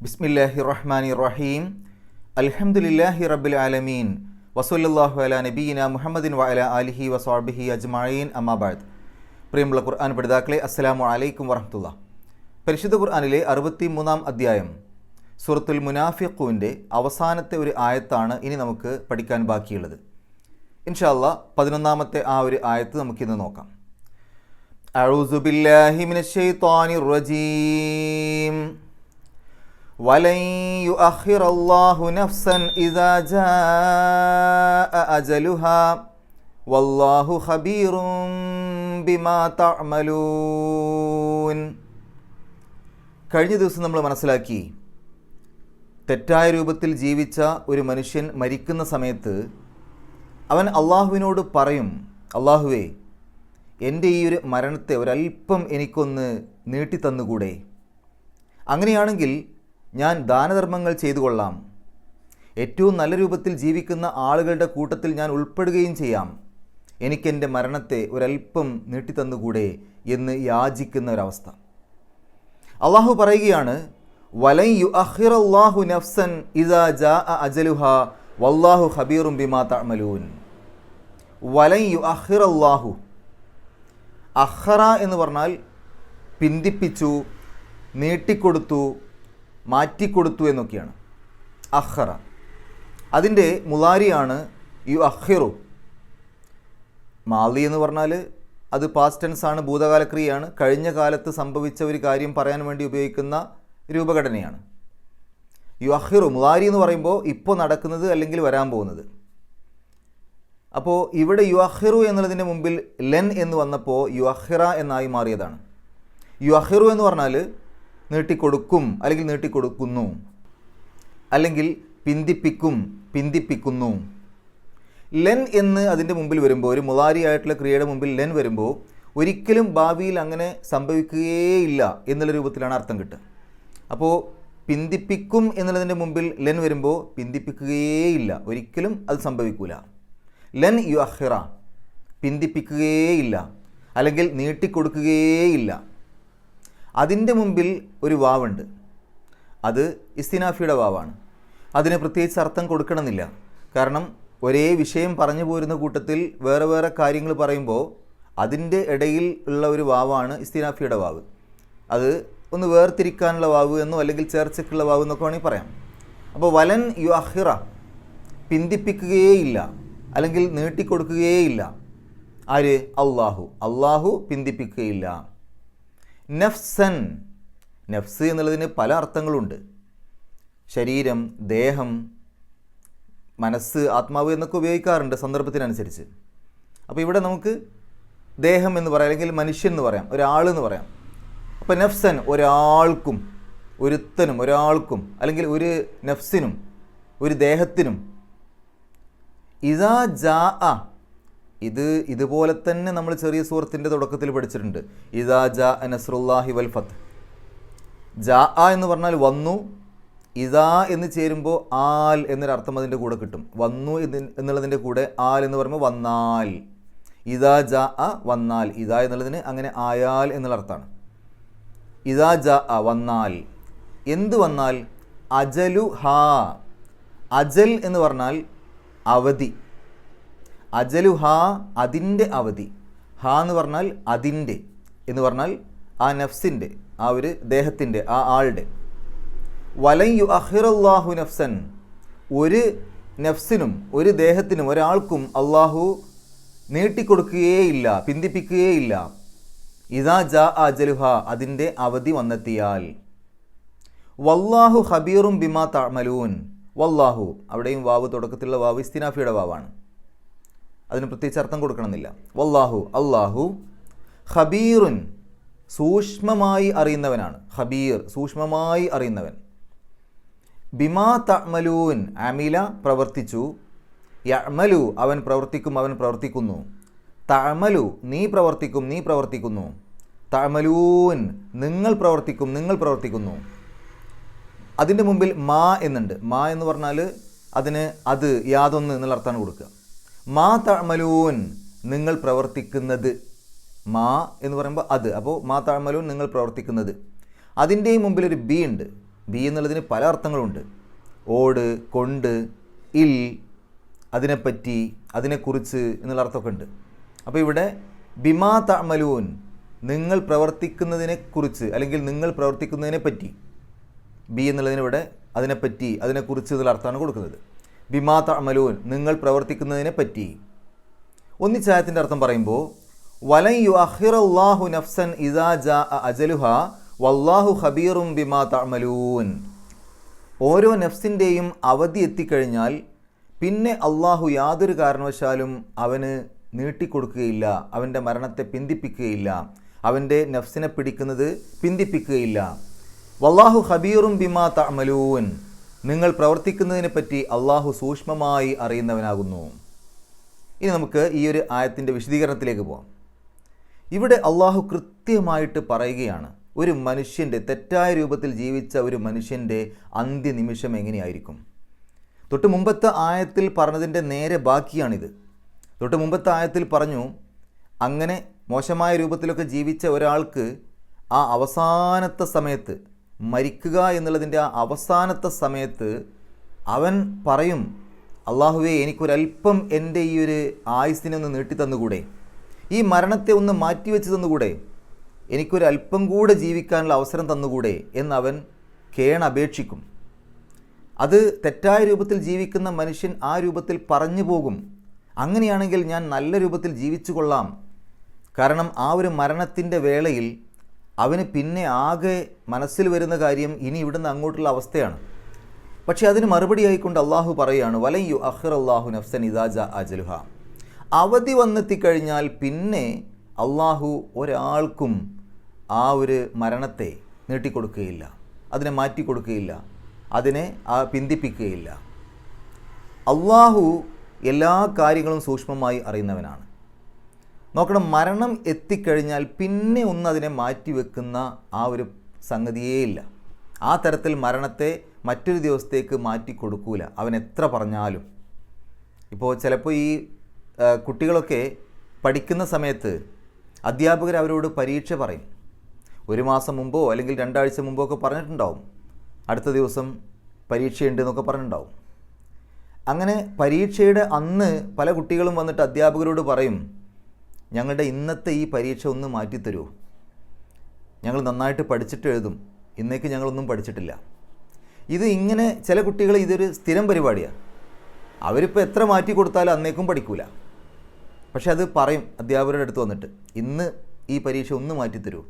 ബിസ്മില്ലാഹിർറഹ്മാനിർറഹീം. അൽഹംദുലില്ലാഹി റബ്ബിൽ ആലമീൻ. വസല്ലല്ലാഹു അലാ നബിയിന മുഹമ്മദിൻ വഅലാ ആലിഹി വസ്വഹ്ബിഹി അജ്മഈൻ. അമ്മാ ബഅദ്. പ്രിയമുള്ള ഖുർആൻ പഠിതാക്കളെ, അസ്സലാമു അലൈക്കും വറഹ്മത്തുള്ളാഹി. പരിശുദ്ധ ഖുർആനിലെ 63-ാം അധ്യായം സൂറത്തുൽ മുനാഫിഖൂൻ്റെ അവസാനത്തെ ഒരു ആയത്താണ് ഇനി നമുക്ക് പഠിക്കാൻ ബാക്കിയുള്ളത്. ഇൻഷാ അല്ലാഹ് 11-ാമത്തെ ആ ഒരു ആയത്ത് നമുക്കിന്ന് നോക്കാം. അഊസു ബില്ലാഹി മിനശ് ശൈത്വാനിർ റജീം. വലൻ യുഅഖിറല്ലാഹു നഫ്സൻ ഇദാ ജാഅ അജലുഹാ വല്ലാഹു ഖബീറും ബിമാ തഅമലൂൻ. കഴിഞ്ഞ ദിവസം നമ്മൾ മനസ്സിലാക്കി, തെറ്റായ രൂപത്തിൽ ജീവിച്ച ഒരു മനുഷ്യൻ മരിക്കുന്ന സമയത്ത് അവൻ അള്ളാഹുവിനോട് പറയും, അള്ളാഹുവേ, എൻ്റെ ഈ ഒരു മരണത്തെ ഒരല്പം എനിക്കൊന്ന് നീട്ടിത്തന്നുകൂടെ? അങ്ങനെയാണെങ്കിൽ ഞാൻ ദാനധർമ്മങ്ങൾ ചെയ്തു കൊള്ളാം, ഏറ്റവും നല്ല രൂപത്തിൽ ജീവിക്കുന്ന ആളുകളുടെ കൂട്ടത്തിൽ ഞാൻ ഉൾപ്പെടുകയും ചെയ്യാം, എനിക്കെൻ്റെ മരണത്തെ ഒരല്പം നീട്ടിത്തന്നുകൂടെ എന്ന് യാചിക്കുന്ന ഒരവസ്ഥ. അള്ളാഹു പറയുകയാണ്, വലൻ യുഅഖിറല്ലാഹു നഫ്സൻ ഇദാ ജാഅ അജലുഹാ വല്ലാഹു ഖബീറും ബിമാ തഅമലൂൻ. വലൻ യുഅഖിറല്ലാഹു, അഖറ എന്ന് പറഞ്ഞാൽ പിന്തിപ്പിച്ചു, നീട്ടിക്കൊടുത്തു, മാറ്റിക്കൊടുത്തു എന്നൊക്കെയാണ് അഖറ. അതിൻ്റെ മുളാരിയാണ് യുഅഖിറു. മാളി എന്ന് പറഞ്ഞാൽ അത് പാസ്റ്റ് ടെൻസ് ആണ്, ഭൂതകാലക്രിയയാണ്, കഴിഞ്ഞ കാലത്ത് സംഭവിച്ച ഒരു കാര്യം പറയാൻ വേണ്ടി ഉപയോഗിക്കുന്ന രൂപഘടനയാണ്. യുഅഖിറു മുളാരി എന്ന് പറയുമ്പോൾ ഇപ്പോൾ നടക്കുന്നത് അല്ലെങ്കിൽ വരാൻ പോകുന്നത്. അപ്പോൾ ഇവിടെ യുഅഖിറു എന്നുള്ളതിൻ്റെ മുമ്പിൽ ലെൻ എന്ന് വന്നപ്പോൾ യുഅഖിറ എന്നായി മാറിയതാണ്. യുഅഖിറു എന്ന് പറഞ്ഞാൽ നീട്ടിക്കൊടുക്കും അല്ലെങ്കിൽ നീട്ടിക്കൊടുക്കുന്നു, അല്ലെങ്കിൽ പിന്തിപ്പിക്കും, പിന്തിപ്പിക്കുന്നു. ലെൻ എന്ന് അതിൻ്റെ മുമ്പിൽ വരുമ്പോൾ, ഒരു മുളാരി ആയിട്ടുള്ള ക്രിയയുടെ മുമ്പിൽ ലെൻ വരുമ്പോൾ ഒരിക്കലും ഭാവിയിൽ അങ്ങനെ സംഭവിക്കുകയേയില്ല എന്നുള്ള രൂപത്തിലാണ് അർത്ഥം കിട്ടുക. അപ്പോൾ പിന്തിപ്പിക്കും എന്നുള്ളതിൻ്റെ മുമ്പിൽ ലെൻ വരുമ്പോൾ പിന്തിപ്പിക്കുകയേയില്ല, ഒരിക്കലും അത് സംഭവിക്കൂല. ലെൻ യുഅഖിറ, പിന്തിപ്പിക്കുകയേയില്ല അല്ലെങ്കിൽ നീട്ടിക്കൊടുക്കുകയേയില്ല. അതിൻ്റെ മുമ്പിൽ ഒരു വാവുണ്ട്, അത് ഇസ്തിനാഫിയുടെ വാവാണ്. അതിന് പ്രത്യേകിച്ച് അർത്ഥം കൊടുക്കണമെന്നില്ല, കാരണം ഒരേ വിഷയം പറഞ്ഞു പോരുന്ന കൂട്ടത്തിൽ വേറെ വേറെ കാര്യങ്ങൾ പറയുമ്പോൾ അതിൻ്റെ ഇടയിൽ ഉള്ള ഒരു വാവാണ് ഇസ്തിനാഫിയുടെ വാവ്. അത് ഒന്ന് വേർതിരിക്കാനുള്ള വാവ് എന്നോ അല്ലെങ്കിൽ ചേർച്ചയ്ക്കുള്ള വാവ് എന്നൊക്കെ വേണമെങ്കിൽ പറയാം. അപ്പോൾ വലൻ യുഅഖിറ, പിന്തിപ്പിക്കുകയേയില്ല അല്ലെങ്കിൽ നീട്ടിക്കൊടുക്കുകയേയില്ല. ആര്? അള്ളാഹു. അള്ളാഹു പിന്തിപ്പിക്കുകയില്ല. നഫ്സൻ, നഫ്സ് എന്നുള്ളതിന് പല അർത്ഥങ്ങളുണ്ട്. ശരീരം, ദേഹം, മനസ്സ്, ആത്മാവ് എന്നൊക്കെ ഉപയോഗിക്കാറുണ്ട് സന്ദർഭത്തിനനുസരിച്ച്. അപ്പോൾ ഇവിടെ നമുക്ക് ദേഹം എന്ന് പറയാം, അല്ലെങ്കിൽ മനുഷ്യൻ എന്ന് പറയാം, ഒരാളെന്ന് പറയാം. അപ്പോൾ നഫ്സൻ, ഒരാൾക്കും, ഒരുത്തനും, ഒരാൾക്കും, അല്ലെങ്കിൽ ഒരു നഫ്സിനും, ഒരു ദേഹത്തിനും. ഇദാ ജാഅ, ഇതുപോലെ തന്നെ നമ്മൾ ചെറിയ സൂറത്തിൻ്റെ തുടക്കത്തിൽ പഠിച്ചിട്ടുണ്ട്. ഇദാ ജാഅ നസ്റുല്ലാഹി വൽ ഫത്ത്. ജാഅ എന്ന് പറഞ്ഞാൽ വന്നു, ഇദാ എന്ന് ചേരുമ്പോൾ ആൽ എന്നൊരർത്ഥം അതിൻ്റെ കൂടെ കിട്ടും. വന്നു എന്നുള്ളതിൻ്റെ കൂടെ ആൽ എന്ന് പറയുമ്പോൾ വന്നാൽ. ഇദാ ജാഅ വന്നാൽ, ഇദാ എന്നുള്ളതിന് അങ്ങനെ ആയാൽ എന്നുള്ള അർത്ഥമാണ്. ഇദാ ജാഅ വന്നാൽ. എന്ത് വന്നാൽ? അജലു ഹാ. അജൽ എന്ന് പറഞ്ഞാൽ അവധി. അജലു ഹാ, അതിൻ്റെ അവധി. ഹാ എന്ന് പറഞ്ഞാൽ അതിൻ്റെ എന്ന് പറഞ്ഞാൽ ആ നഫ്സിൻ്റെ, ആ ഒരു ദേഹത്തിൻ്റെ, ആ ആളുടെ. വലൻ യുഅഖിറല്ലാഹു നഫ്സൻ, ഒരു നഫ്സിനും ഒരു ദേഹത്തിനും ഒരാൾക്കും അള്ളാഹു നീട്ടിക്കൊടുക്കുകയേയില്ല, പിന്തിപ്പിക്കുകയേയില്ല. ഇദാ ജാഅ അജലുഹ, അതിൻ്റെ അവധി വന്നെത്തിയാൽ. വല്ലാഹു ഖബീറും ബിമാ തഅമലൂൻ. വല്ലാഹു, അവിടെയും വാവ്, തുടക്കത്തിലുള്ള വാവ് ഇസ്തിനാഫിയുടെ വാവാണ്, അതിന് പ്രത്യേകിച്ച് അർത്ഥം കൊടുക്കണമെന്നില്ല. വല്ലാഹു, അള്ളാഹു, ഖബീറുൻ, സൂക്ഷ്മമായി അറിയുന്നവനാണ്. ഖബീർ, സൂക്ഷ്മമായി അറിയുന്നവൻ. ബിമാ തഅമലൂൻ, അമില പ്രവർത്തിച്ചു, യഅമലു അവൻ പ്രവർത്തിക്കും, അവൻ പ്രവർത്തിക്കുന്നു. തഅമലു നീ പ്രവർത്തിക്കും, നീ പ്രവർത്തിക്കുന്നു. തഅമലൂൻ നിങ്ങൾ പ്രവർത്തിക്കും, നിങ്ങൾ പ്രവർത്തിക്കുന്നു. അതിൻ്റെ മുമ്പിൽ മാ എന്നുണ്ട്. മാ എന്ന് പറഞ്ഞാൽ അതിന് അത്, യാതൊന്ന് എന്നുള്ള അർത്ഥമാണ് കൊടുക്കുക. മാ തഅമലൂൻ, നിങ്ങൾ പ്രവർത്തിക്കുന്നത്. മാ എന്ന് പറയുമ്പോൾ അത്, അപ്പോൾ മാ തഅമലൂൻ നിങ്ങൾ പ്രവർത്തിക്കുന്നത്. അതിൻ്റെയും മുമ്പിൽ ഒരു ബി ഉണ്ട്. ബി എന്നുള്ളതിന് പല അർത്ഥങ്ങളുണ്ട്. ഓട്, കൊണ്ട്, ഇൽ, അതിനെപ്പറ്റി, അതിനെക്കുറിച്ച് എന്നുള്ള അർത്ഥമൊക്കെ ഉണ്ട്. അപ്പോൾ ഇവിടെ ബിമാ തഅമലൂൻ, നിങ്ങൾ പ്രവർത്തിക്കുന്നതിനെക്കുറിച്ച് അല്ലെങ്കിൽ നിങ്ങൾ പ്രവർത്തിക്കുന്നതിനെ പറ്റി, ബി എന്നുള്ളതിനിവിടെ അതിനെപ്പറ്റി, അതിനെക്കുറിച്ച് എന്നുള്ള അർത്ഥമാണ് കൊടുക്കുന്നത്. ബിമാ തഅമലൂൻ, നിങ്ങൾ പ്രവർത്തിക്കുന്നതിനെ പറ്റി. ഒന്നിച്ചായത്തിൻ്റെ അർത്ഥം പറയുമ്പോൾ വലൻ യുഅഖിറല്ലാഹു നഫ്സൻ ഇദാ ജാഅ അജലുഹാ വല്ലാഹു ഖബീറും ബിമാ തഅമലൂൻ. ഓരോ നഫ്സിൻ്റെയും അവധി എത്തിക്കഴിഞ്ഞാൽ പിന്നെ അള്ളാഹു യാതൊരു കാരണവശാലും അവന് നീട്ടിക്കൊടുക്കുകയില്ല, അവൻ്റെ മരണത്തെ പിന്തിപ്പിക്കുകയില്ല, അവൻ്റെ നഫ്സിനെ പിടിക്കുന്നത് പിന്തിപ്പിക്കുകയില്ല. വല്ലാഹു ഖബീറും ബിമാ തഅമലൂൻ, നിങ്ങൾ പ്രവർത്തിക്കുന്നതിനെ പറ്റി അള്ളാഹു സൂക്ഷ്മമായി അറിയുന്നവനാകുന്നു. ഇനി നമുക്ക് ഈ ഒരു ആയത്തിൻ്റെ വിശദീകരണത്തിലേക്ക് പോകാം. ഇവിടെ അള്ളാഹു കൃത്യമായിട്ട് പറയുകയാണ്, ഒരു മനുഷ്യൻ്റെ, തെറ്റായ രൂപത്തിൽ ജീവിച്ച ഒരു മനുഷ്യൻ്റെ അന്ത്യനിമിഷം എങ്ങനെയായിരിക്കും. തൊട്ട് മുമ്പത്തെ ആയത്തിൽ പറഞ്ഞതിൻ്റെ നേരെ ബാക്കിയാണിത്. തൊട്ട് മുമ്പത്തെ ആയത്തിൽ പറഞ്ഞു, അങ്ങനെ മോശമായ രൂപത്തിലൊക്കെ ജീവിച്ച ഒരാൾക്ക് ആ അവസാനത്തെ സമയത്ത്, മരിക്കുക എന്നുള്ളതിൻ്റെ ആ അവസാനത്തെ സമയത്ത് അവൻ പറയും, അള്ളാഹുവേ, എനിക്കൊരല്പം എൻ്റെ ഈ ഒരു ആയുസ്സിനെ ഒന്ന് നീട്ടിത്തന്നുകൂടെ, ഈ മരണത്തെ ഒന്ന് മാറ്റിവെച്ച് തന്നുകൂടെ, എനിക്കൊരല്പം കൂടെ ജീവിക്കാനുള്ള അവസരം തന്നുകൂടെ എന്നവൻ കേണപേക്ഷിക്കും. അത് തെറ്റായ രൂപത്തിൽ ജീവിക്കുന്ന മനുഷ്യൻ ആ രൂപത്തിൽ പറഞ്ഞു പോകും, അങ്ങനെയാണെങ്കിൽ ഞാൻ നല്ല രൂപത്തിൽ ജീവിച്ചു കൊള്ളാം. കാരണം ആ ഒരു മരണത്തിൻ്റെ വേളയിൽ അവന് പിന്നെ ആകെ മനസ്സിൽ വരുന്ന കാര്യം ഇനി ഇവിടുന്ന് അങ്ങോട്ടുള്ള അവസ്ഥയാണ്. പക്ഷേ അതിന് മറുപടി ആയിക്കൊണ്ട് അള്ളാഹു പറയുകയാണ്, വലൻ യുഅഖിറല്ലാഹു നഫ്സൻ ഇദാ ജാഅ അജലുഹാ. അവധി വന്നെത്തിക്കഴിഞ്ഞാൽ പിന്നെ അള്ളാഹു ഒരാൾക്കും ആ ഒരു മരണത്തെ നീട്ടിക്കൊടുക്കുകയില്ല, അതിനെ മാറ്റിക്കൊടുക്കുകയില്ല, അതിനെ പിന്തിപ്പിക്കുകയില്ല. അള്ളാഹു എല്ലാ കാര്യങ്ങളും സൂക്ഷ്മമായി അറിയുന്നവനാണ്. നോക്കണം, മരണം എത്തിക്കഴിഞ്ഞാൽ പിന്നെ ഒന്നും അതിനെ മാറ്റിവെക്കുന്ന ആ ഒരു സംഗതിയേ ഇല്ല. ആ തരത്തിൽ മരണത്തെ മറ്റൊരു ദിവസത്തേക്ക് മാറ്റിക്കൊടുക്കൂല, അവൻ എത്ര പറഞ്ഞാലും. ഇപ്പോൾ ചിലപ്പോൾ ഈ കുട്ടികളൊക്കെ പഠിക്കുന്ന സമയത്ത് അധ്യാപകർ അവരോട് പരീക്ഷ പറയും. ഒരു മാസം മുമ്പോ അല്ലെങ്കിൽ 2 ആഴ്ച മുമ്പോ ഒക്കെ പറഞ്ഞിട്ടുണ്ടാവും, അടുത്ത ദിവസം പരീക്ഷയുണ്ട് എന്നൊക്കെ പറഞ്ഞിട്ടുണ്ടാവും. അങ്ങനെ പരീക്ഷയുടെ അന്ന് പല കുട്ടികളും വന്നിട്ട് അധ്യാപകരോട് പറയും, ഞങ്ങളുടെ ഇന്നത്തെ ഈ പരീക്ഷ ഒന്ന് മാറ്റിത്തരുമോ, ഞങ്ങൾ നന്നായിട്ട് പഠിച്ചിട്ട് എഴുതും, ഇന്നേക്ക് ഞങ്ങളൊന്നും പഠിച്ചിട്ടില്ല. ഇത് ഇങ്ങനെ ചില കുട്ടികൾ ഇതൊരു സ്ഥിരം പരിപാടിയാണ്. അവരിപ്പോൾ എത്ര മാറ്റി കൊടുത്താലും അന്നേക്കും പഠിക്കൂല. പക്ഷെ അത് പറയും അധ്യാപകരുടെ അടുത്ത് വന്നിട്ട്, ഇന്ന് ഈ പരീക്ഷ ഒന്ന് മാറ്റിത്തരുമോ.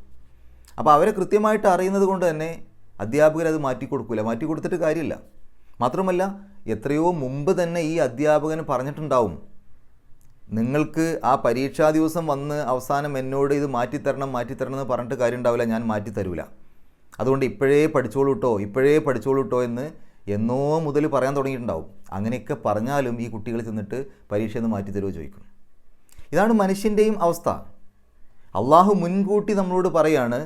അപ്പോൾ അവരെ കൃത്യമായിട്ട് അറിയുന്നത് കൊണ്ട് തന്നെ അധ്യാപകരത് മാറ്റിക്കൊടുക്കില്ല, മാറ്റിക്കൊടുത്തിട്ട് കാര്യമില്ല. മാത്രമല്ല എത്രയോ മുമ്പ് തന്നെ ഈ അധ്യാപകന് പറഞ്ഞിട്ടുണ്ടാവും, നിങ്ങൾക്ക് ആ പരീക്ഷാ ദിവസം വന്ന് അവസാനം എന്നോട് ഇത് മാറ്റിത്തരണം എന്ന് പറഞ്ഞിട്ട് കാര്യം ഉണ്ടാവില്ല, ഞാൻ മാറ്റിത്തരൂല, അതുകൊണ്ട് ഇപ്പോഴേ പഠിച്ചോളൂ കേട്ടോ എന്ന് എന്നോ മുതൽ പറയാൻ തുടങ്ങിയിട്ടുണ്ടാവും. അങ്ങനെയൊക്കെ പറഞ്ഞാലും ഈ കുട്ടികൾ ചെന്നിട്ട് പരീക്ഷയെന്ന് മാറ്റിത്തരുമോ ചോദിക്കും. ഇതാണ് മനുഷ്യൻ്റെയും അവസ്ഥ. അള്ളാഹു മുൻകൂട്ടി നമ്മളോട് പറയാണ്,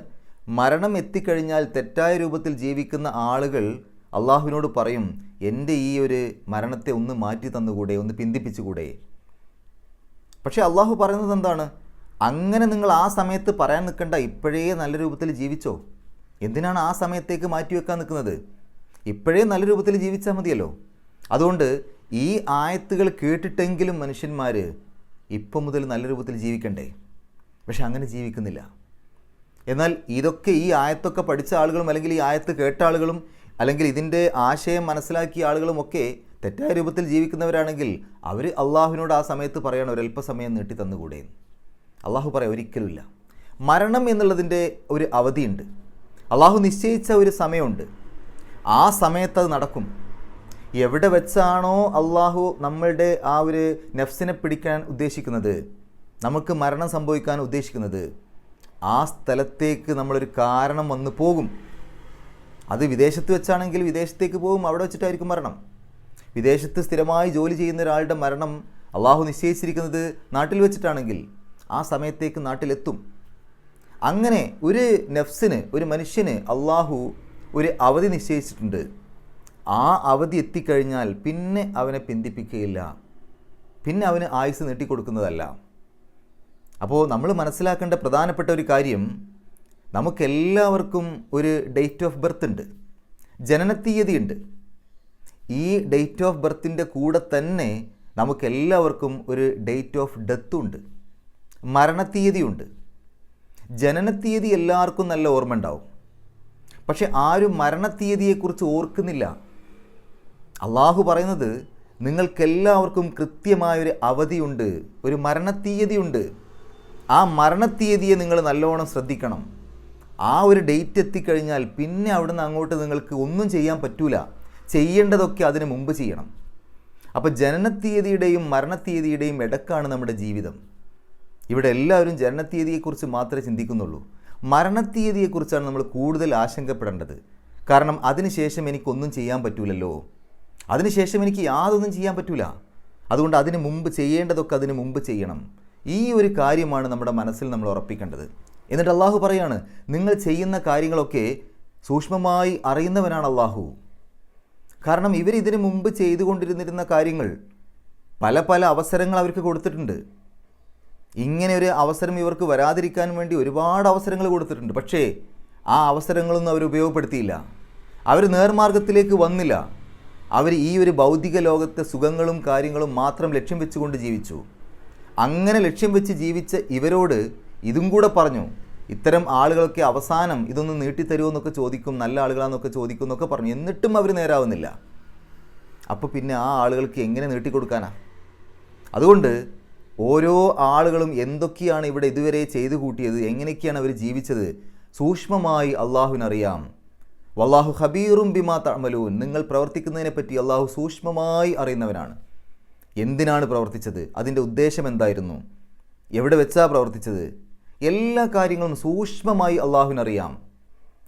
മരണം എത്തിക്കഴിഞ്ഞാൽ തെറ്റായ രൂപത്തിൽ ജീവിക്കുന്ന ആളുകൾ അള്ളാഹുവിനോട് പറയും, എൻ്റെ ഈ ഒരു മരണത്തെ ഒന്ന് മാറ്റി തന്നുകൂടെ, ഒന്ന് പിന്തിപ്പിച്ചുകൂടെ. പക്ഷേ അള്ളാഹു പറയുന്നത് എന്താണ്, അങ്ങനെ നിങ്ങൾ ആ സമയത്ത് പറയാൻ നിൽക്കണ്ട, ഇപ്പോഴേ നല്ല രൂപത്തിൽ ജീവിച്ചോ. എന്തിനാണ് ആ സമയത്തേക്ക് മാറ്റിവെക്കാൻ നിൽക്കുന്നത്? ഇപ്പോഴേ നല്ല രൂപത്തിൽ ജീവിച്ചാൽ മതിയല്ലോ. അതുകൊണ്ട് ഈ ആയത്തുകൾ കേട്ടിട്ടെങ്കിലും മനുഷ്യന്മാർ ഇപ്പം മുതൽ നല്ല രൂപത്തിൽ ജീവിക്കണ്ടേ. പക്ഷെ അങ്ങനെ ജീവിക്കുന്നില്ല. എന്നാൽ ഇതൊക്കെ, ഈ ആയത്തൊക്കെ പഠിച്ച ആളുകളും അല്ലെങ്കിൽ ഈ ആയത്ത് കേട്ട ആളുകളും അല്ലെങ്കിൽ ഇതിൻ്റെ ആശയം മനസ്സിലാക്കിയ ആളുകളുമൊക്കെ തെറ്റായ രൂപത്തിൽ ജീവിക്കുന്നവരാണെങ്കിൽ അവർ അള്ളാഹുവിനോട് ആ സമയത്ത് പറയണം, ഒരല്പസമയം നീട്ടി തന്നുകൂടെ. അള്ളാഹു പറയാം, ഒരിക്കലുമില്ല. മരണം എന്നുള്ളതിൻ്റെ ഒരു അവധിയുണ്ട്, അള്ളാഹു നിശ്ചയിച്ച ഒരു സമയമുണ്ട്. ആ സമയത്ത് അത് നടക്കും. എവിടെ വെച്ചാണോ അള്ളാഹു നമ്മളുടെ ആ ഒരു നഫ്സിനെ പിടിക്കാൻ ഉദ്ദേശിക്കുന്നത്, നമുക്ക് മരണം സംഭവിക്കാൻ ഉദ്ദേശിക്കുന്നത്, ആ സ്ഥലത്തേക്ക് നമ്മളൊരു കാരണം വന്ന് പോകും. അത് വിദേശത്ത് വെച്ചാണെങ്കിൽ വിദേശത്തേക്ക് പോകും, അവിടെ വെച്ചിട്ടായിരിക്കും മരണം. വിദേശത്ത് സ്ഥിരമായി ജോലി ചെയ്യുന്ന ഒരാളുടെ മരണം അള്ളാഹു നിശ്ചയിച്ചിരിക്കുന്നത് നാട്ടിൽ വെച്ചിട്ടാണെങ്കിൽ ആ സമയത്തേക്ക് നാട്ടിലെത്തും. അങ്ങനെ ഒരു നഫ്സിന്, ഒരു മനുഷ്യന് അള്ളാഹു ഒരു അവധി നിശ്ചയിച്ചിട്ടുണ്ട്. ആ അവധി എത്തിക്കഴിഞ്ഞാൽ പിന്നെ അവനെ പിന്തിപ്പിക്കുകയില്ല, പിന്നെ അവന് ആയുസ് നീട്ടിക്കൊടുക്കുന്നതല്ല. അപ്പോൾ നമ്മൾ മനസ്സിലാക്കേണ്ട പ്രധാനപ്പെട്ട ഒരു കാര്യം, നമുക്കെല്ലാവർക്കും ഒരു ഡേറ്റ് ഓഫ് ബർത്ത് ഉണ്ട്. ജനനത്തീയതിയുണ്ട്. ഈ ഡേറ്റ് ഓഫ് ബർത്തിൻ്റെ കൂടെ തന്നെ നമുക്കെല്ലാവർക്കും ഒരു ഡേറ്റ് ഓഫ് ഡെത്തും ഉണ്ട്, മരണത്തീയതിയുണ്ട്. ജനനത്തീയതി എല്ലാവർക്കും നല്ല ഓർമ്മ ഉണ്ടാവും, പക്ഷെ ആരും മരണത്തീയതിയെക്കുറിച്ച് ഓർക്കുന്നില്ല. അള്ളാഹു പറയുന്നത് നിങ്ങൾക്കെല്ലാവർക്കും കൃത്യമായൊരു അവധിയുണ്ട്, ഒരു മരണത്തീയതിയുണ്ട്. ആ മരണത്തീയതിയെ നിങ്ങൾ നല്ലോണം ശ്രദ്ധിക്കണം. ആ ഒരു ഡേറ്റ് എത്തിക്കഴിഞ്ഞാൽ പിന്നെ അവിടുന്ന് അങ്ങോട്ട് നിങ്ങൾക്ക് ഒന്നും ചെയ്യാൻ പറ്റൂല. ചെയ്യേണ്ടതൊക്കെ അതിന് മുമ്പ് ചെയ്യണം. അപ്പോൾ ജനനത്തീയതിയുടെയും മരണത്തീയതിയുടെയും ഇടക്കാണ് നമ്മുടെ ജീവിതം. ഇവിടെ എല്ലാവരും ജനനത്തീയതിയെക്കുറിച്ച് മാത്രമേ ചിന്തിക്കുന്നുള്ളൂ. മരണത്തീയതിയെക്കുറിച്ചാണ് നമ്മൾ കൂടുതൽ ആശങ്കപ്പെടേണ്ടത്. കാരണം അതിനുശേഷം എനിക്കൊന്നും ചെയ്യാൻ പറ്റൂലല്ലോ, അതിനുശേഷം എനിക്ക് യാതൊന്നും ചെയ്യാൻ പറ്റൂല. അതുകൊണ്ട് അതിന് മുമ്പ് ചെയ്യേണ്ടതൊക്കെ അതിന് മുമ്പ് ചെയ്യണം. ഈ ഒരു കാര്യമാണ് നമ്മുടെ മനസ്സിൽ നമ്മൾ ഉറപ്പിക്കേണ്ടത്. എന്നിട്ട് അള്ളാഹു പറയാണ്, നിങ്ങൾ ചെയ്യുന്ന കാര്യങ്ങളൊക്കെ സൂക്ഷ്മമായി അറിയുന്നവനാണ് അള്ളാഹു. കാരണം ഇതിനു മുമ്പ് ചെയ്തുകൊണ്ടിരുന്നിരുന്ന കാര്യങ്ങൾ പല പല അവസരങ്ങൾ അവർക്ക് കൊടുത്തിട്ടുണ്ട്. ഇങ്ങനെ ഒരു അവസരം ഇവർക്ക് വരാതിരിക്കാൻ വേണ്ടി ഒരുപാട് അവസരങ്ങൾ കൊടുത്തിട്ടുണ്ട്. പക്ഷേ ആ അവസരങ്ങളൊന്നും അവർ ഉപയോഗപ്പെടുത്തിയില്ല. അവർ നേർമാർഗത്തിലേക്ക് വന്നില്ല. അവർ ഈ ഒരു ഭൗതിക ലോകത്തെ സുഖങ്ങളും കാര്യങ്ങളും മാത്രം ലക്ഷ്യം വെച്ചുകൊണ്ട് ജീവിച്ചു. അങ്ങനെ ലക്ഷ്യം വെച്ച് ജീവിച്ച ഇവരോട് ഇതും കൂടെ പറഞ്ഞു, ഇത്തരം ആളുകളൊക്കെ അവസാനം ഇതൊന്ന് നീട്ടിത്തരുമോ എന്നൊക്കെ ചോദിക്കും, നല്ല ആളുകളാണെന്നൊക്കെ ചോദിക്കും എന്നൊക്കെ പറഞ്ഞു. എന്നിട്ടും അവർ നേരാവുന്നില്ല. അപ്പോൾ പിന്നെ ആ ആളുകൾക്ക് എങ്ങനെ നീട്ടിക്കൊടുക്കാനാ? അതുകൊണ്ട് ഓരോ ആളുകളും എന്തൊക്കെയാണ് ഇവിടെ ഇതുവരെ ചെയ്തു കൂട്ടിയത്, എങ്ങനെയൊക്കെയാണ് അവർ ജീവിച്ചത്, സൂക്ഷ്മമായി അള്ളാഹുവിനറിയാം. വല്ലാഹു ഖബീറും ബിമാ തഅമലൂൻ. നിങ്ങൾ പ്രവർത്തിക്കുന്നതിനെപ്പറ്റി അള്ളാഹു സൂക്ഷ്മമായി അറിയുന്നവനാണ്. എന്തിനാണ് പ്രവർത്തിച്ചത്, അതിൻ്റെ ഉദ്ദേശം എന്തായിരുന്നു, എവിടെ വെച്ചാണ് പ്രവർത്തിച്ചത്, എല്ലാ കാര്യങ്ങളും സൂക്ഷ്മമായി അള്ളാഹുവിനറിയാം.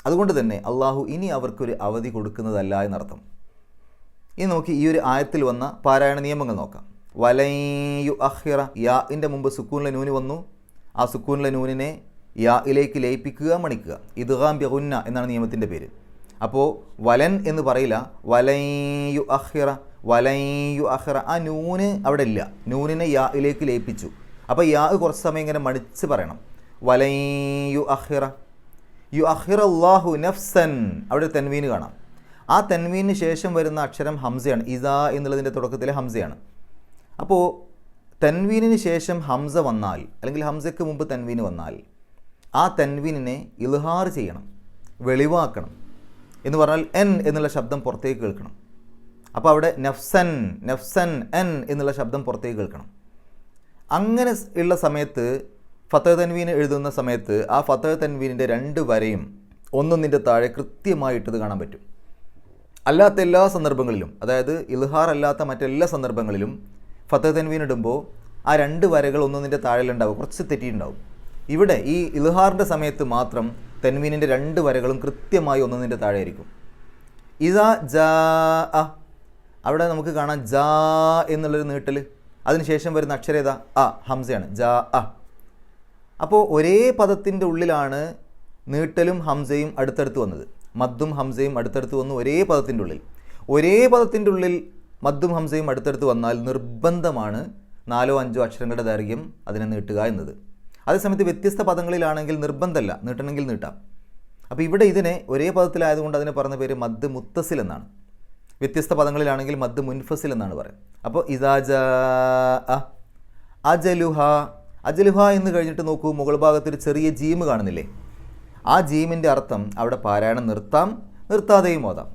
അതുകൊണ്ട് തന്നെ അള്ളാഹു ഇനി അവർക്കൊരു അവധി കൊടുക്കുന്നതല്ല എന്നർത്ഥം. ഇനി നോക്കി ഈ ഒരു ആയത്തിൽ വന്ന പാരായണ നിയമങ്ങൾ നോക്കാം. വലയു അഹിറ, യാഇൻ്റെ മുമ്പ് സുക്കൂനിലെ നൂന് വന്നു. ആ സുക്കൂനിലെ നൂനിനെ യായിലേക്ക് ലയിപ്പിക്കുക, മണിക്കുക. ഇദ്ഗാം ബിഗുന്ന എന്നാണ് നിയമത്തിൻ്റെ പേര്. അപ്പോൾ വലൻ എന്ന് പറയില്ല, വലയു അഹിറ, വലയു അഹിറ. ആ നൂന് അവിടെ ഇല്ല, നൂനിനെ യായിലേക്ക് ലയിപ്പിച്ചു. അപ്പോൾ യാ കുറച്ച് സമയം ഇങ്ങനെ മണിച്ച് പറയണം. വലയു അഹിറ, യു അഹിറ അല്ലാഹു നഫ്സൻ. അവിടെ തൻവീന് കാണാം. ആ തൻവീന് ശേഷം വരുന്ന അക്ഷരം ഹംസയാണ്. ഇസാ എന്നുള്ളതിൻ്റെ തുടക്കത്തിലെ ഹംസയാണ്. അപ്പോൾ തൻവീനിന് ശേഷം ഹംസ വന്നാൽ, അല്ലെങ്കിൽ ഹംസയ്ക്ക് മുമ്പ് തൻവീന് വന്നാൽ, ആ തൻവീനിനെ ഇൽഹാർ ചെയ്യണം, വെളിവാക്കണം. എന്ന് പറഞ്ഞാൽ എൻ എന്നുള്ള ശബ്ദം പുറത്തേക്ക് കേൾക്കണം. അപ്പോൾ അവിടെ നഫ്സൻ, നഫ്സൻ, എൻ എന്നുള്ള ശബ്ദം പുറത്തേക്ക് കേൾക്കണം. അങ്ങനെ ഉള്ള സമയത്ത് ഫതഹ് തൻവീൻ എഴുതുന്ന സമയത്ത് ആ ഫതഹ് തൻവീനിൻ്റെ 2 വരയും ഒന്നൊന്നിൻ്റെ താഴെ കൃത്യമായിട്ടത് കാണാൻ പറ്റും. അല്ലാത്ത എല്ലാ സന്ദർഭങ്ങളിലും, അതായത് ഇൽഹാർ അല്ലാത്ത മറ്റെല്ലാ സന്ദർഭങ്ങളിലും ഫതഹ് തൻവീൻ ഇടുമ്പോൾ ആ 2 വരകൾ ഒന്നൊന്നിൻ്റെ താഴെയുണ്ടാവും, കുറച്ച് തെറ്റിയിട്ടുണ്ടാവും. ഇവിടെ ഈ ഇൽഹാറിൻ്റെ സമയത്ത് മാത്രം തൻവീനിൻ്റെ 2 വരകളും കൃത്യമായി ഒന്നൊന്നിൻ്റെ താഴെ ആയിരിക്കും. ഇദാ ജാ അ, അവിടെ നമുക്ക് കാണാം ജാ എന്നുള്ളൊരു നീട്ടൽ. അതിനുശേഷം വരുന്ന അക്ഷരേത അ, ഹംസയാണ്, ജാ അ. അപ്പോൾ ഒരേ പദത്തിൻ്റെ ഉള്ളിലാണ് നീട്ടലും ഹംസയും അടുത്തടുത്ത് വന്നത്. മദ്ദും ഹംസയും അടുത്തടുത്ത് വന്നു ഒരേ പദത്തിൻ്റെ ഉള്ളിൽ. ഒരേ പദത്തിൻ്റെ ഉള്ളിൽ മദ്ദും ഹംസയും അടുത്തടുത്ത് വന്നാൽ നിർബന്ധമാണ് 4-5 അക്ഷരങ്ങളുടെ ദൈർഘ്യം അതിനെ നീട്ടുക എന്നത്. അതേസമയത്ത് വ്യത്യസ്ത പദങ്ങളിലാണെങ്കിൽ നിർബന്ധമല്ല, നീട്ടണമെങ്കിൽ നീട്ടാം. അപ്പോൾ ഇവിടെ ഇതിനെ ഒരേ പദത്തിലായതുകൊണ്ട് അതിനെ പറഞ്ഞ പേര് മദ് മുത്തസിൽ എന്നാണ്. വ്യത്യസ്ത പദങ്ങളിലാണെങ്കിൽ മദ് മുൻഫസിൽ എന്നാണ് പറയുക. അപ്പോൾ ഇദാജ അജലുഹ, അജലുഹ എന്ന് കഴിഞ്ഞിട്ട് നോക്കൂ, മുകൾ ഭാഗത്തൊരു ചെറിയ ജീമ് കാണുന്നില്ലേ? ആ ജീമിൻ്റെ അർത്ഥം അവിടെ പാരായണം നിർത്താം, നിർത്താതെയും ഓതാം,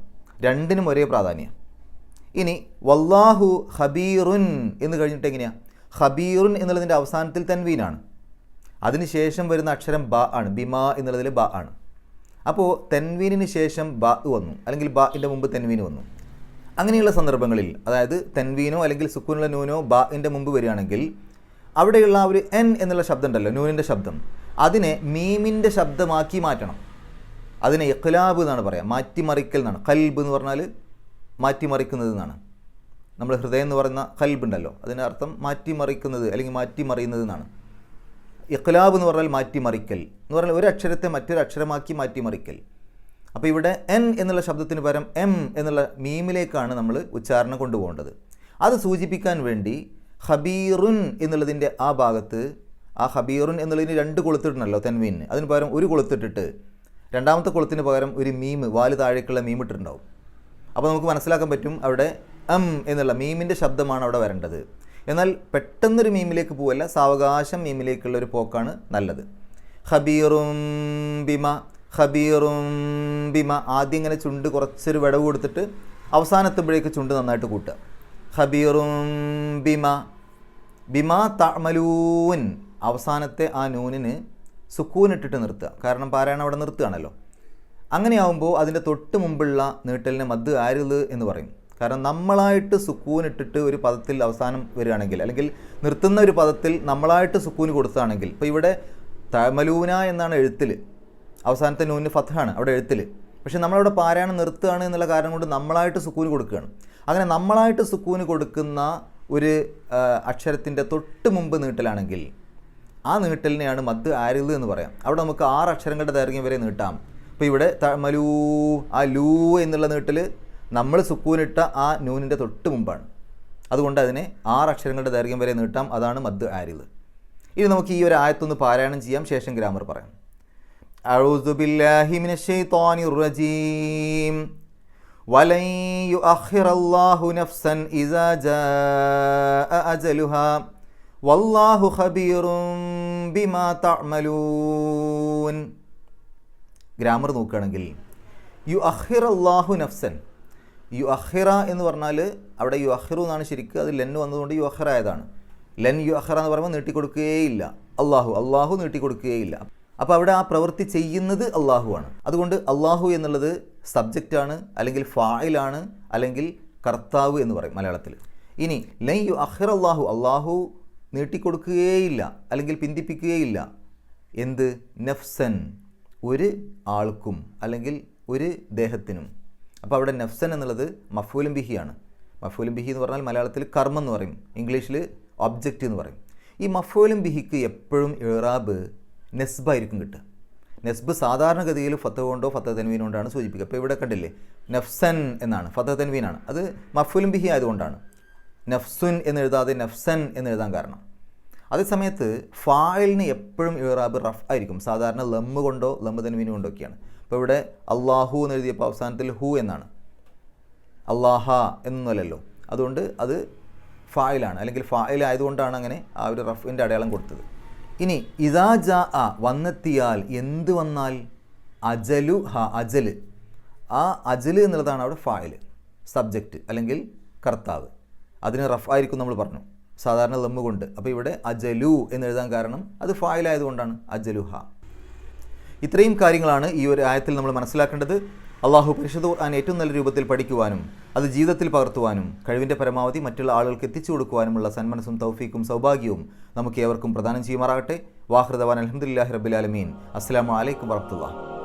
രണ്ടിനും ഒരേ പ്രാധാന്യം. ഇനി വല്ലാഹു ഖബീറുൻ എന്ന് കഴിഞ്ഞിട്ട് എങ്ങനെയാണ്? ഖബീറുൻ എന്നുള്ളതിൻ്റെ അവസാനത്തിൽ തൻവീനാണ്. അതിനുശേഷം വരുന്ന അക്ഷരം ബ ആണ്, ബിമാ എന്നുള്ളതിൽ ബ ആണ്. അപ്പോൾ തൻവീനിന് ശേഷം ബ വന്നു, അല്ലെങ്കിൽ ബിൻ്റെ മുമ്പ് തൻവീന് വന്നു. അങ്ങനെയുള്ള സന്ദർഭങ്ങളിൽ, അതായത് തൻവീനോ അല്ലെങ്കിൽ സുക്കൂനുള്ള നൂനോ ബിൻ്റെ മുമ്പ് വരികയാണെങ്കിൽ അവിടെയുള്ള ആ ഒരു എൻ എന്നുള്ള ശബ്ദം ഉണ്ടല്ലോ, നൂനിൻ്റെ ശബ്ദം, അതിനെ മീമിൻ്റെ ശബ്ദമാക്കി മാറ്റണം. അതിനെ ഇഖ്ലാബ് എന്നാണ് പറയുക, മാറ്റിമറിക്കൽ എന്നാണ്. ഖൽബ് എന്ന് പറഞ്ഞാൽ മാറ്റിമറിക്കുന്നത് എന്നാണ്. നമ്മൾ ഹൃദയം എന്ന് പറയുന്ന ഖൽബ് ഉണ്ടല്ലോ, അതിൻ്റെ അർത്ഥം മാറ്റിമറിക്കുന്നത് അല്ലെങ്കിൽ മാറ്റിമറിയുന്നത് എന്നാണ്. ഇഖ്ലാബ് എന്ന് പറഞ്ഞാൽ മാറ്റിമറിക്കൽ എന്ന് പറഞ്ഞാൽ ഒരു അക്ഷരത്തെ മറ്റൊരു അക്ഷരമാക്കി മാറ്റിമറിക്കൽ. അപ്പോൾ ഇവിടെ എൻ എന്നുള്ള ശബ്ദത്തിന് പകരം എം എന്നുള്ള മീമിലേക്കാണ് നമ്മൾ ഉച്ചാരണം കൊണ്ടുപോകേണ്ടത്. അത് സൂചിപ്പിക്കാൻ വേണ്ടി ഖബീറുൻ എന്നുള്ളതിൻ്റെ ആ ഭാഗത്ത്, ആ ഖബീറുൻ എന്നുള്ളതിന് 2 കൊളുത്തിട്ടുണ്ടല്ലോ തൻവീന്, അതിന് പകരം 1 കൊളുത്തിട്ടിട്ട് രണ്ടാമത്തെ കുളത്തിന് പകരം ഒരു മീം, വാല് താഴേക്കുള്ള മീം ഇട്ടിട്ടുണ്ടാവും. അപ്പോൾ നമുക്ക് മനസ്സിലാക്കാൻ പറ്റും അവിടെ എന്നുള്ള മീമിൻ്റെ ശബ്ദമാണ് അവിടെ വരേണ്ടത്. എന്നാൽ പെട്ടെന്നൊരു മീമിലേക്ക് പോവല്ല, സാവകാശം മീമിലേക്കുള്ള ഒരു പോക്കാണ് നല്ലത്. ഖബീറും ബിമ, ഖബീറും ബിമ. ആദ്യം ഇങ്ങനെ ചുണ്ട് കുറച്ചൊരു വിടവ് കൊടുത്തിട്ട് അവസാനത്തുമ്പോഴേക്ക് ചുണ്ട് നന്നായിട്ട് കൂട്ടുക. ഖബീറും ബിമ, ബിമ തഅമലൂൻ. അവസാനത്തെ ആ നൂനിന് സുക്കൂൻ ഇട്ടിട്ട് നിർത്തുക. കാരണം പാരായണം അവിടെ നിർത്തുകയാണല്ലോ. അങ്ങനെയാവുമ്പോൾ അതിൻ്റെ തൊട്ട് മുമ്പുള്ള നീട്ടലിനെ മദ് ആരിദ് എന്ന് പറയും. കാരണം നമ്മളായിട്ട് സുക്കൂൻ ഇട്ടിട്ട് ഒരു പദത്തിൽ അവസാനം വരികയാണെങ്കിൽ, അല്ലെങ്കിൽ നിർത്തുന്ന ഒരു പദത്തിൽ നമ്മളായിട്ട് സുക്കൂന് കൊടുക്കുകയാണെങ്കിൽ, ഇപ്പോൾ ഇവിടെ തഅമലൂന എന്നാണ് എഴുത്തിൽ, അവസാനത്തെ നൂന് ഫത്ഹാണ് അവിടെ എഴുത്തിൽ. പക്ഷേ നമ്മളവിടെ പാരായണം നിർത്തുകയാണ് എന്നുള്ള കാരണം കൊണ്ട് നമ്മളായിട്ട് സുക്കൂന് കൊടുക്കുകയാണ്. അങ്ങനെ നമ്മളായിട്ട് സുക്കൂന് കൊടുക്കുന്ന ഒരു അക്ഷരത്തിൻ്റെ തൊട്ട് മുമ്പ് നീട്ടലാണെങ്കിൽ ആ നീട്ടലിനെയാണ് മദ് ആരിദ് എന്ന് പറയാം. അവിടെ നമുക്ക് 6 അക്ഷരങ്ങളുടെ ദൈർഘ്യം വരെ നീട്ടാം. അപ്പോൾ ഇവിടെ തഅമലൂ, ആ ലൂ എന്നുള്ള നീട്ടൽ നമ്മൾ സുക്കൂനിട്ട ആ നൂനിൻ്റെ തൊട്ട് മുമ്പാണ്. അതുകൊണ്ട് അതിനെ 6 അക്ഷരങ്ങളുടെ ദൈർഘ്യം വരെ നീട്ടാം. അതാണ് മദ് ആരിദ്. ഇനി നമുക്ക് ഈ ഒരു ആയത്തൊന്ന് പാരായണം ചെയ്യാം, ശേഷം ഗ്രാമർ പറയാം. അഊദു ബില്ലാഹി മിനശ് ശൈത്വാനിർ റജീം. വലൻ യുഅഖിറല്ലാഹു നഫ്സൻ ഇസാ ജാഅ അജലുഹാ വല്ലാഹു ഖബീറും ബിമാ തഅമലൂൻ. ഗ്രാമർ നോക്കുകയാണെങ്കിൽ യുഅഖിറല്ലാഹു നഫ്സൻ, യുഅഖിറ എന്ന് പറഞ്ഞാൽ അവിടെ യുഅഖിറു എന്നാണ് ശരിക്കും, അത് ലെന്ന് വന്നതുകൊണ്ട് യുഅഖിറ ആയതാണ്. ലെൻ യുഅഖിറ എന്ന് പറയുമ്പോൾ നീട്ടിക്കൊടുക്കുകയില്ല. അള്ളാഹു നീട്ടിക്കൊടുക്കുകയില്ല. അപ്പോൾ അവിടെ ആ പ്രവൃത്തി ചെയ്യുന്നത് അള്ളാഹു ആണ്. അതുകൊണ്ട് അള്ളാഹു എന്നുള്ളത് സബ്ജക്റ്റാണ്, അല്ലെങ്കിൽ ഫായിലാണ്, അല്ലെങ്കിൽ കർത്താവ് എന്ന് പറയും മലയാളത്തിൽ. ഇനി ലൻ യുഅഖിറല്ലാഹു, അള്ളാഹു നീട്ടിക്കൊടുക്കുകയില്ല അല്ലെങ്കിൽ പിന്തിപ്പിക്കുകയില്ല. എന്ത്? നഫ്സൻ, ഒരു ആൾക്കും അല്ലെങ്കിൽ ഒരു ദേഹത്തിനും. അപ്പോൾ അവിടെ നഫ്സൻ എന്നുള്ളത് മഫ്ഊലും ബിഹിയാണ്. മഫ്ഊലും ബിഹി എന്ന് പറഞ്ഞാൽ മലയാളത്തിൽ കർമ്മം എന്ന് പറയും, ഇംഗ്ലീഷിൽ ഒബ്ജക്റ്റ് എന്ന് പറയും. ഈ മഫ്ഊലും ബിഹിക്ക് എപ്പോഴും ഇറാബ് നെസ്ബായിരിക്കും കിട്ടുക. നെസ്ബ് സാധാരണഗതിയിൽ ഫത്ത് കൊണ്ടോ ഫത്ത് തൻവീൻ കൊണ്ടാണ് സൂചിപ്പിക്കുക. അപ്പോൾ ഇവിടെ കണ്ടില്ലേ നഫ്സൻ എന്നാണ്, ഫത്ത് തൻവീനാണ്. അത് മഫ്ഊലും ബിഹി ആയതുകൊണ്ടാണ് നഫ്സുൻ എന്നെഴുതാതെ നഫ്സൻ എന്നെഴുതാൻ കാരണം. അതേസമയത്ത് ഫായിലിന് എപ്പോഴും ഇറാബ് റഫ് ആയിരിക്കും, സാധാരണ ലമ്മ് കൊണ്ടോ ലമ്മ് തൻവീൻ കൊണ്ടോ ഒക്കെയാണ്. അപ്പോൾ ഇവിടെ അള്ളാഹു എന്ന് എഴുതിയപ്പോൾ അവസാനത്തിൽ ഹു എന്നാണ്, അള്ളാഹ എന്നൊന്നുമല്ലല്ലോ. അതുകൊണ്ട് അത് ഫായിലാണ്, അല്ലെങ്കിൽ ഫായിൽ ആയതുകൊണ്ടാണ് അങ്ങനെ ആ ഒരു റഫിൻ്റെ അടയാളം കൊടുത്തത്. ഇനി ഇദാ ജാ അ, വന്നെത്തിയാൽ, എന്ത് വന്നാൽ, അജലു ഹ, അജല്. ആ അജല് എന്നുള്ളതാണ് അവിടെ ഫായിൽ, സബ്ജക്റ്റ് അല്ലെങ്കിൽ കർത്താവ്. അതിന് റഫ് ആയിരിക്കും നമ്മൾ പറഞ്ഞു, സാധാരണ ലമ്മ് കൊണ്ട്. അപ്പോൾ ഇവിടെ അജലു എന്നെഴുതാൻ കാരണം അത് ഫായിലായതുകൊണ്ടാണ്, അജലുഹ. ഇത്രയും കാര്യങ്ങളാണ് ഈ ഒരു ആയത്തിൽ നമ്മൾ മനസ്സിലാക്കേണ്ടത്. അള്ളാഹു പരിശുദ്ധ ഖുർആൻ ഏറ്റവും നല്ല രൂപത്തിൽ പഠിക്കുവാനും അത് ജീവിതത്തിൽ പകർത്തുവാനും കഴിവിൻ്റെ പരമാവധി മറ്റുള്ള ആളുകൾക്ക് എത്തിച്ചു കൊടുക്കുവാനുമുള്ള സന്മനസ്സും തൗഫീക്കും സൗഭാഗ്യവും നമുക്ക് ഏവർക്കും പ്രദാനം ചെയ്യുമാറാകട്ടെ. വാഹൃദവാൻ അൽഹംദുലില്ലാഹി റബ്ബിൽ ആലമീൻ. അസ്സലാമു അലൈക്കും വറഹ്മത്തുള്ളാഹി.